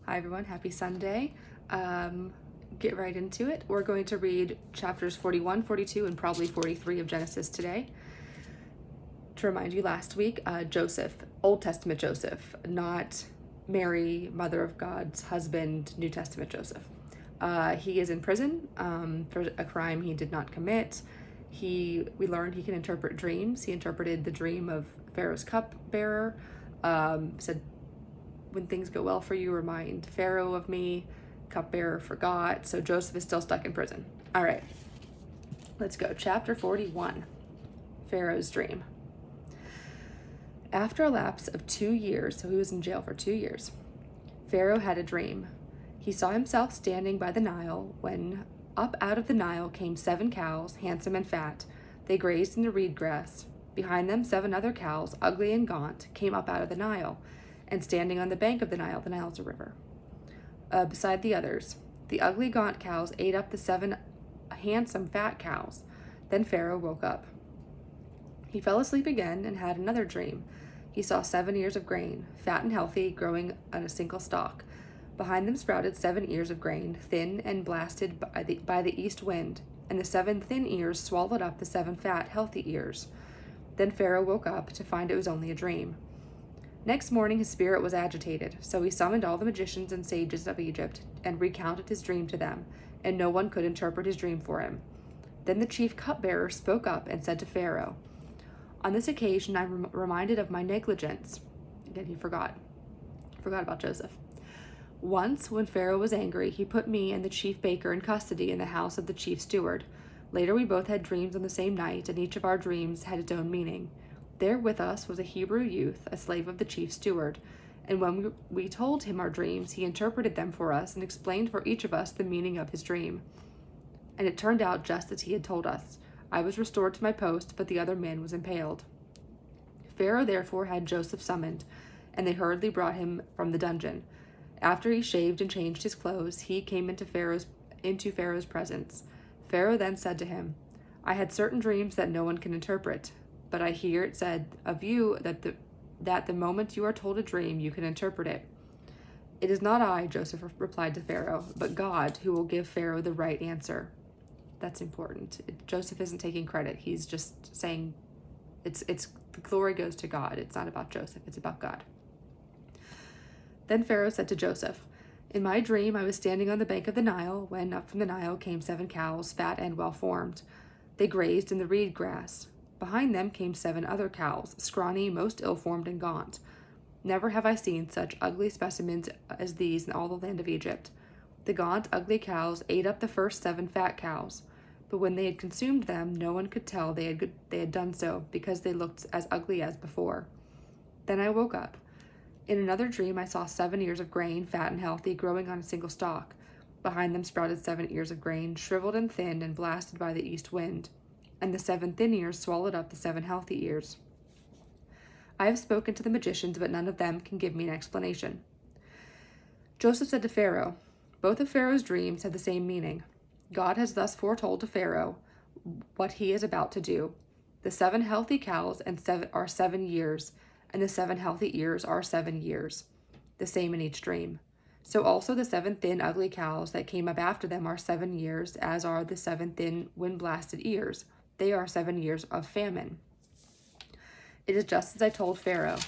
Hi everyone, happy Sunday. Get right into it. We're going to read chapters 41, 42, and probably 43 of Genesis today. To remind you, last week, Joseph, Old Testament Joseph, not Mary, Mother of God's husband, New Testament Joseph. He is in prison for a crime he did not commit. We learned he can interpret dreams. He interpreted the dream of Pharaoh's cupbearer, said, when things go well for you, remind Pharaoh of me. Cupbearer forgot. So Joseph is still stuck in prison. All right, let's go. Chapter 41, Pharaoh's dream. After a lapse of 2 years, so he was in jail for 2 years, Pharaoh had a dream. He saw himself standing by the Nile when up out of the Nile came 7 cows, handsome and fat. They grazed in the reed grass. Behind them, 7 other cows, ugly and gaunt, came up out of the Nile. And standing on the bank of the Nile's a river. Beside the others, the ugly, gaunt cows ate up the 7 handsome, fat cows. Then Pharaoh woke up. He fell asleep again and had another dream. He saw 7 ears of grain, fat and healthy, growing on a single stalk. Behind them sprouted 7 ears of grain, thin and blasted by the east wind, and the 7 thin ears swallowed up the 7 fat, healthy ears. Then Pharaoh woke up to find it was only a dream. Next morning his spirit was agitated, so he summoned all the magicians and sages of Egypt and recounted his dream to them, and no one could interpret his dream for him. Then the chief cupbearer spoke up and said to Pharaoh, "On this occasion I'm reminded of my negligence." Again, he forgot about Joseph. "Once, when Pharaoh was angry, he put me and the chief baker in custody in the house of the chief steward. Later we both had dreams on the same night, and each of our dreams had its own meaning. There with us was a Hebrew youth, a slave of the chief steward, and when we told him our dreams, he interpreted them for us and explained for each of us the meaning of his dream. And it turned out just as he had told us. I was restored to my post, but the other man was impaled. Pharaoh therefore had Joseph summoned, and they hurriedly brought him from the dungeon. After he shaved and changed his clothes, he came into Pharaoh's presence. Pharaoh then said to him, I had certain dreams that no one can interpret, but I hear it said of you that the moment you are told a dream, you can interpret it. It is not I, Joseph replied to Pharaoh, but God who will give Pharaoh the right answer. That's important. Joseph isn't taking credit. He's just saying it's the glory goes to God. It's not about Joseph. It's about God. Then Pharaoh said to Joseph, in my dream I was standing on the bank of the Nile when up from the Nile came 7 cows, fat and well-formed. They grazed in the reed grass. Behind them came 7 other cows, scrawny, most ill-formed and gaunt. Never have I seen such ugly specimens as these in all the land of Egypt. The gaunt, ugly cows ate up the first 7 fat cows, but when they had consumed them, no one could tell they had done so, because they looked as ugly as before. Then I woke up. In another dream I saw 7 ears of grain, fat and healthy, growing on a single stalk. Behind them sprouted 7 ears of grain, shriveled and thin and blasted by the east wind, and the 7 thin ears swallowed up the 7 healthy ears. I have spoken to the magicians, but none of them can give me an explanation. Joseph said to Pharaoh, both of Pharaoh's dreams have the same meaning. God has thus foretold to Pharaoh what he is about to do. The 7 healthy cows are 7 years, and the 7 healthy ears are 7 years, the same in each dream. So also the 7 thin, ugly cows that came up after them are 7 years, as are the 7 thin, wind-blasted ears. They are 7 years of famine. It is just as I told Pharaoh.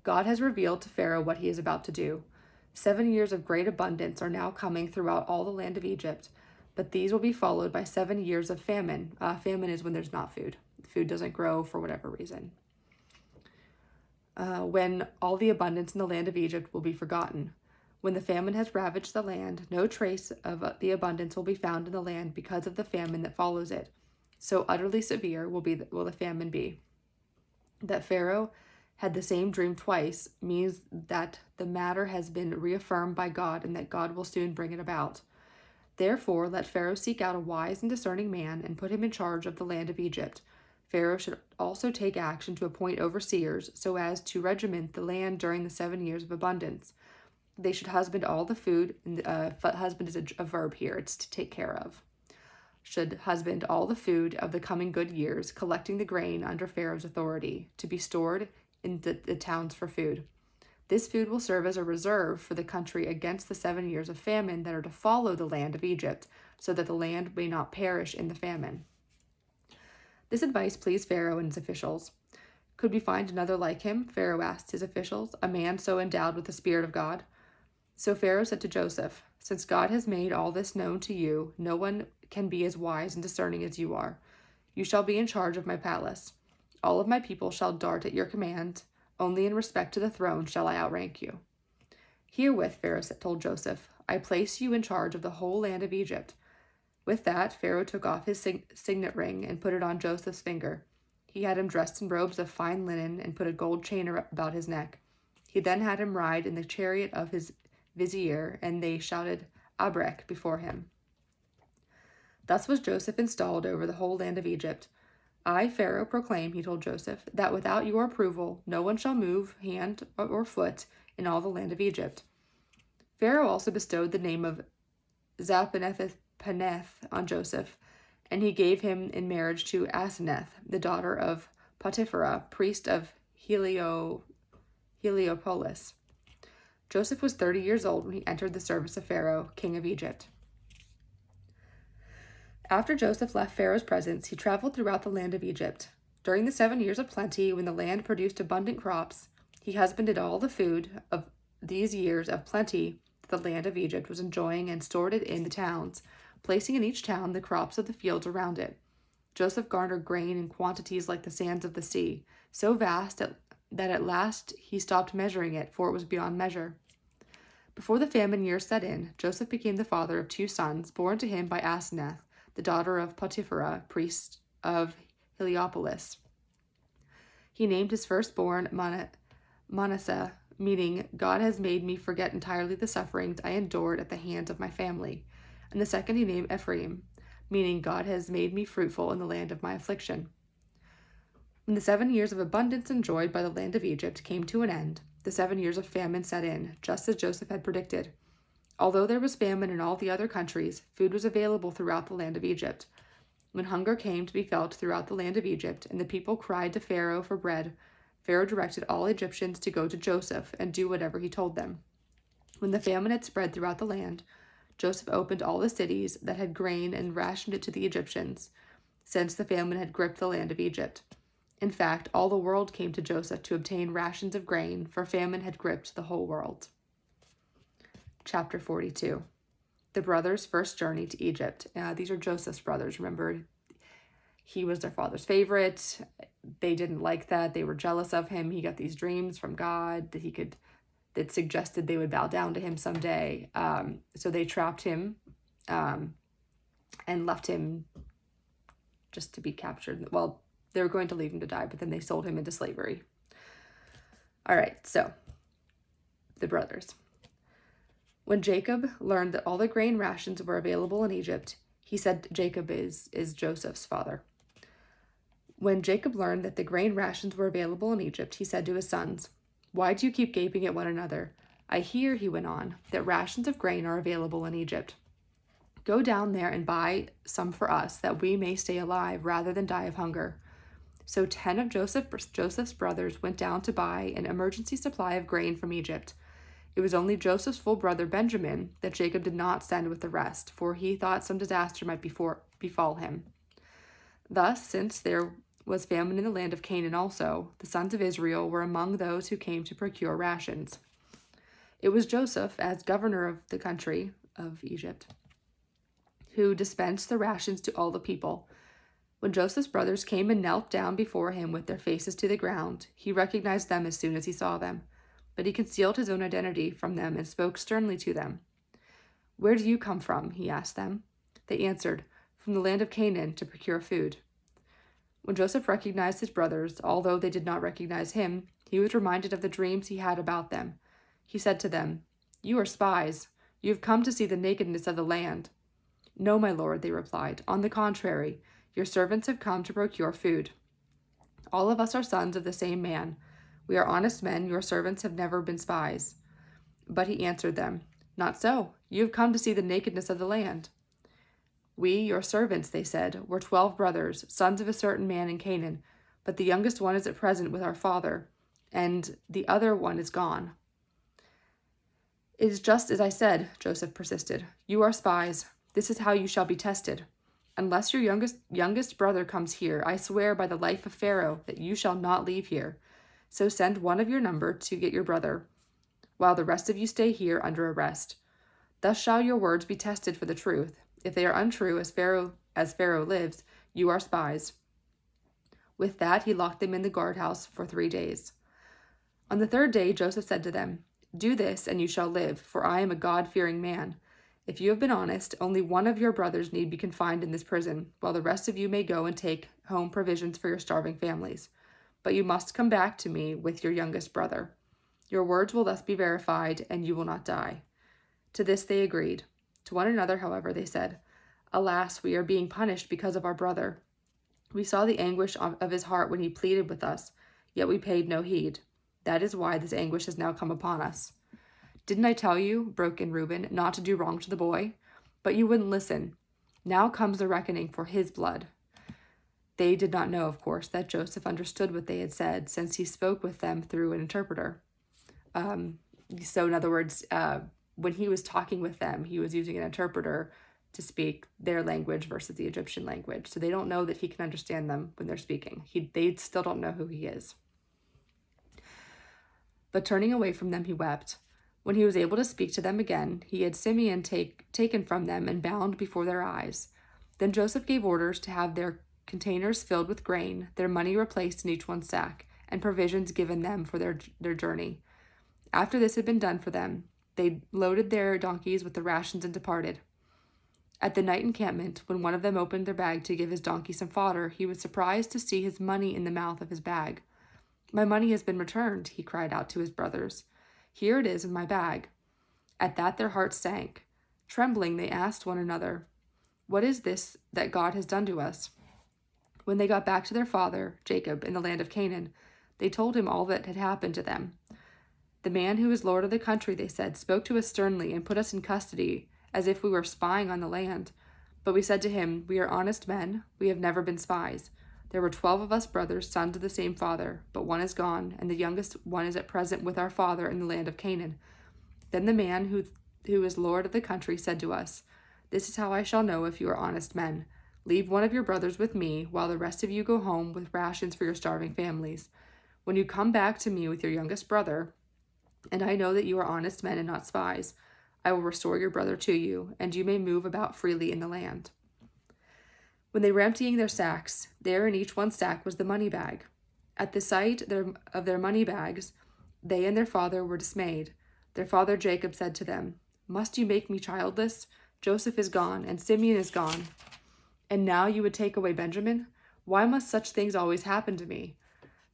God has revealed to Pharaoh what he is about to do. 7 years of great abundance are now coming throughout all the land of Egypt, but these will be followed by 7 years of famine. Famine is when there's not food. Food doesn't grow for whatever reason. When all the abundance in the land of Egypt will be forgotten. When the famine has ravaged the land, no trace of the abundance will be found in the land because of the famine that follows it. So utterly severe will the famine be. That Pharaoh had the same dream twice means that the matter has been reaffirmed by God and that God will soon bring it about. Therefore, let Pharaoh seek out a wise and discerning man and put him in charge of the land of Egypt. Pharaoh should also take action to appoint overseers so as to regiment the land during the 7 years of abundance. They should husband all the food, and husband is a verb here, it's to take care of. Should husband all the food of the coming good years, collecting the grain under Pharaoh's authority, to be stored in the towns for food. This food will serve as a reserve for the country against the 7 years of famine that are to follow the land of Egypt, so that the land may not perish in the famine." This advice pleased Pharaoh and his officials. "Could we find another like him?" Pharaoh asked his officials, "a man so endowed with the Spirit of God?" So Pharaoh said to Joseph, "Since God has made all this known to you, no one can be as wise and discerning as you are. You shall be in charge of my palace. All of my people shall dart at your command. Only in respect to the throne shall I outrank you." "Herewith," Pharaoh told Joseph, "I place you in charge of the whole land of Egypt." With that, Pharaoh took off his signet ring and put it on Joseph's finger. He had him dressed in robes of fine linen and put a gold chain about his neck. He then had him ride in the chariot of his vizier, and they shouted "Abrek" before him. Thus was Joseph installed over the whole land of Egypt. "I, Pharaoh, proclaim," he told Joseph, "that without your approval no one shall move hand or foot in all the land of Egypt." Pharaoh also bestowed the name of Zaphenath-paneah on Joseph, and he gave him in marriage to Asenath, the daughter of Potipharah, priest of Heliopolis. Joseph was 30 years old when he entered the service of Pharaoh, king of Egypt. After Joseph left Pharaoh's presence, he traveled throughout the land of Egypt. During the 7 years of plenty, when the land produced abundant crops, he husbanded all the food of these years of plenty that the land of Egypt was enjoying and stored it in the towns, placing in each town the crops of the fields around it. Joseph garnered grain in quantities like the sands of the sea, so vast that at last he stopped measuring it, for it was beyond measure. Before the famine years set in, Joseph became the father of 2 sons, born to him by Asenath, the daughter of Potipharah, priest of Heliopolis. He named his firstborn Manasseh, meaning "God has made me forget entirely the sufferings I endured at the hands of my family." And the second he named Ephraim, meaning "God has made me fruitful in the land of my affliction." When the 7 years of abundance enjoyed by the land of Egypt came to an end, the 7 years of famine set in, just as Joseph had predicted. Although there was famine in all the other countries, food was available throughout the land of Egypt. When hunger came to be felt throughout the land of Egypt, and the people cried to Pharaoh for bread, Pharaoh directed all Egyptians to go to Joseph and do whatever he told them. When the famine had spread throughout the land, Joseph opened all the cities that had grain and rationed it to the Egyptians, since the famine had gripped the land of Egypt. In fact, all the world came to Joseph to obtain rations of grain, for famine had gripped the whole world. Chapter 42. The brothers' first journey to Egypt. These are Joseph's brothers. Remember, he was their father's favorite. They didn't like that. They were jealous of him. He got these dreams from God that suggested they would bow down to him someday. So they trapped him and left him just to be captured. Well, they were going to leave him to die, but then they sold him into slavery. All right, so the brothers. When Jacob learned that all the grain rations were available in Egypt, he said Jacob is Joseph's father. When Jacob learned that the grain rations were available in Egypt, he said to his sons, "Why do you keep gaping at one another? I hear," he went on, "that rations of grain are available in Egypt. Go down there and buy some for us, that we may stay alive rather than die of hunger." So 10 of Joseph's brothers went down to buy an emergency supply of grain from Egypt. It was only Joseph's full brother Benjamin that Jacob did not send with the rest, for he thought some disaster might befall him. Thus, since there was famine in the land of Canaan also, the sons of Israel were among those who came to procure rations. It was Joseph, as governor of the country of Egypt, who dispensed the rations to all the people. When Joseph's brothers came and knelt down before him with their faces to the ground, he recognized them as soon as he saw them. But he concealed his own identity from them and spoke sternly to them. "Where do you come from?" he asked them. They answered, "From the land of Canaan, to procure food." When Joseph recognized his brothers, although they did not recognize him, he was reminded of the dreams he had about them. He said to them, "You are spies. You have come to see the nakedness of the land." "No, my lord," they replied. "On the contrary, your servants have come to procure food. All of us are sons of the same man. We are honest men. Your servants have never been spies." But he answered them, "Not so. You have come to see the nakedness of the land." "We, your servants," they said, "were 12 brothers, sons of a certain man in Canaan, but the youngest one is at present with our father, and the other one is gone." It is just as I said, Joseph persisted. You are spies. This is how you shall be tested. Unless your youngest brother comes here, I swear by the life of Pharaoh that you shall not leave here. So send one of your number to get your brother, while the rest of you stay here under arrest. Thus shall your words be tested for the truth. If they are untrue, as Pharaoh lives, you are spies. With that, he locked them in the guardhouse for 3 days. On the 3rd day, Joseph said to them, Do this, and you shall live, for I am a God-fearing man. If you have been honest, only one of your brothers need be confined in this prison, while the rest of you may go and take home provisions for your starving families. But you must come back to me with your youngest brother. Your words will thus be verified, and you will not die. To this they agreed. To one another, however, they said, Alas, we are being punished because of our brother. We saw the anguish of his heart when he pleaded with us, yet we paid no heed. That is why this anguish has now come upon us. Didn't I tell you, broke in Reuben, not to do wrong to the boy? But you wouldn't listen. Now comes the reckoning for his blood. They did not know, of course, that Joseph understood what they had said, since he spoke with them through an interpreter. So in other words, when he was talking with them, he was using an interpreter to speak their language versus the Egyptian language. So they don't know that he can understand them when they're speaking. They still don't know who he is. But turning away from them, he wept. When he was able to speak to them again, he had Simeon taken from them and bound before their eyes. Then Joseph gave orders to have their containers filled with grain, their money replaced in each one's sack, and provisions given them for their journey. After this had been done for them, they loaded their donkeys with the rations and departed. At the night encampment, when one of them opened their bag to give his donkey some fodder, he was surprised to see his money in the mouth of his bag. My money has been returned, he cried out to his brothers. Here it is in my bag. At that their hearts sank. Trembling, they asked one another, What is this that God has done to us? When they got back to their father, Jacob, in the land of Canaan, they told him all that had happened to them. The man who is lord of the country, they said, spoke to us sternly and put us in custody, as if we were spying on the land. But we said to him, We are honest men, we have never been spies. There were 12 of us brothers, sons of the same father, but one is gone, and the youngest one is at present with our father in the land of Canaan. Then the man who is lord of the country said to us, This is how I shall know if you are honest men. Leave one of your brothers with me, while the rest of you go home with rations for your starving families. When you come back to me with your youngest brother, and I know that you are honest men and not spies, I will restore your brother to you, and you may move about freely in the land. When they were emptying their sacks, there in each one's sack was the money bag. At the sight of their money bags, they and their father were dismayed. Their father Jacob said to them, Must you make me childless? Joseph is gone, and Simeon is gone. And now you would take away Benjamin? Why must such things always happen to me?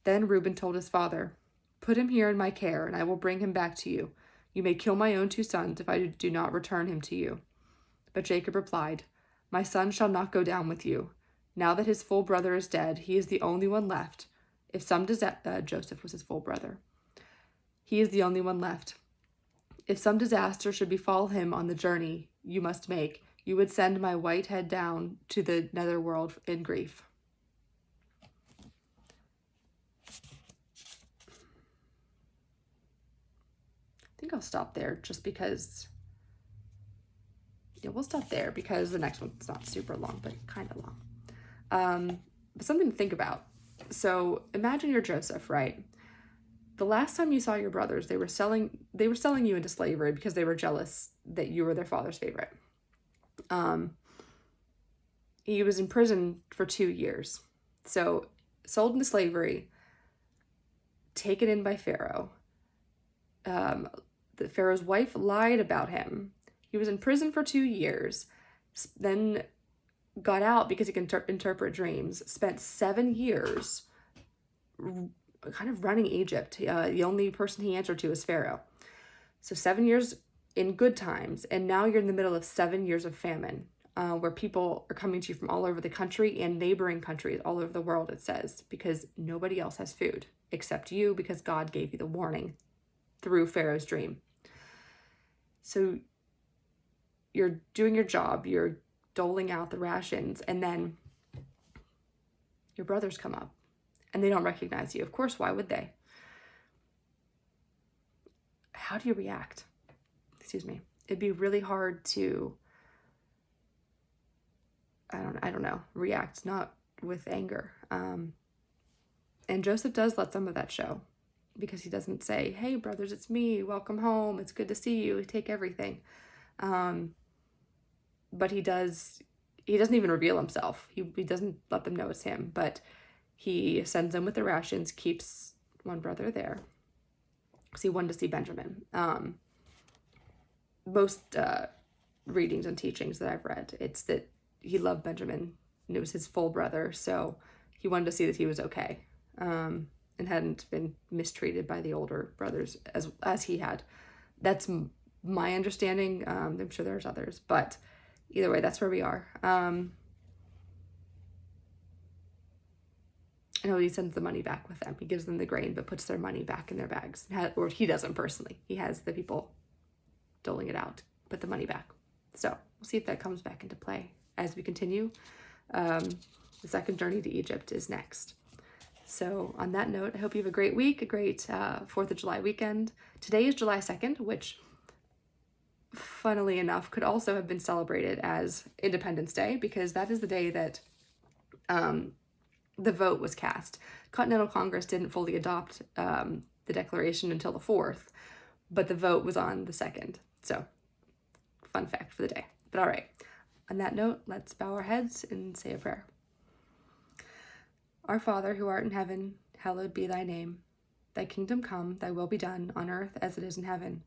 Then Reuben told his father, Put him here in my care, and I will bring him back to you. You may kill my own 2 sons if I do not return him to you. But Jacob replied, My son shall not go down with you. Now that his full brother is dead, he is the only one left. If some Joseph was his full brother. He is the only one left. If some disaster should befall him on the journey you must make, you would send my white head down to the netherworld in grief. I think I'll stop there just because, we'll stop there because the next one's not super long, but kind of long. But something to think about. So imagine you're Joseph, right? The last time you saw your brothers, they were selling you into slavery because they were jealous that you were their father's favorite. He was in prison for 2 years. So sold into slavery, taken in by Pharaoh. The Pharaoh's wife lied about him. He was in prison for 2 years, then got out because he can interpret dreams, spent 7 years kind of running Egypt. The only person he answered to was Pharaoh. So 7 years in good times, and now you're in the middle of 7 years of famine, where people are coming to you from all over the country and neighboring countries all over the world, it says, because nobody else has food except you, because God gave you the warning through Pharaoh's dream. So you're doing your job, you're doling out the rations, and then your brothers come up and they don't recognize you. Of course, why would they? How do you react? excuse me, it'd be really hard to, I don't know, react, not with anger. And Joseph does let some of that show, because he doesn't say, hey, brothers, it's me. Welcome home. It's good to see you. Take everything. But he doesn't even reveal himself. He doesn't let them know it's him, but he sends them with the rations, keeps one brother there. So he wanted to see Benjamin. Most readings and teachings that I've read, it's that he loved Benjamin and it was his full brother. So he wanted to see that he was okay. And hadn't been mistreated by the older brothers as he had. That's my understanding. I'm sure there's others, but either way, that's where we are. I know he sends the money back with them. He gives them the grain, but puts their money back in their bags. Or he doesn't personally. He has the people doling it out, put the money back. So we'll see if that comes back into play as we continue. The second journey to Egypt is next. So on that note, I hope you have a great week, a great 4th of July weekend. Today is July 2nd, which, funnily enough, could also have been celebrated as Independence Day, because that is the day that the vote was cast. Continental Congress didn't fully adopt the Declaration until the 4th, but the vote was on the 2nd. So, fun fact for the day. But all right, on that note, let's bow our heads and say a prayer. Our Father, who art in heaven, hallowed be thy name. Thy kingdom come, thy will be done, on earth as it is in heaven.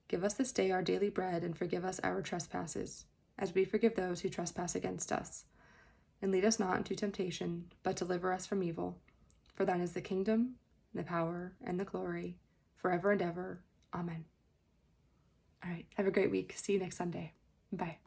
Give us this day our daily bread, and forgive us our trespasses, as we forgive those who trespass against us. And lead us not into temptation, but deliver us from evil. For thine is the kingdom, and the power, and the glory, forever and ever. Amen. All right, have a great week. See you next Sunday. Bye.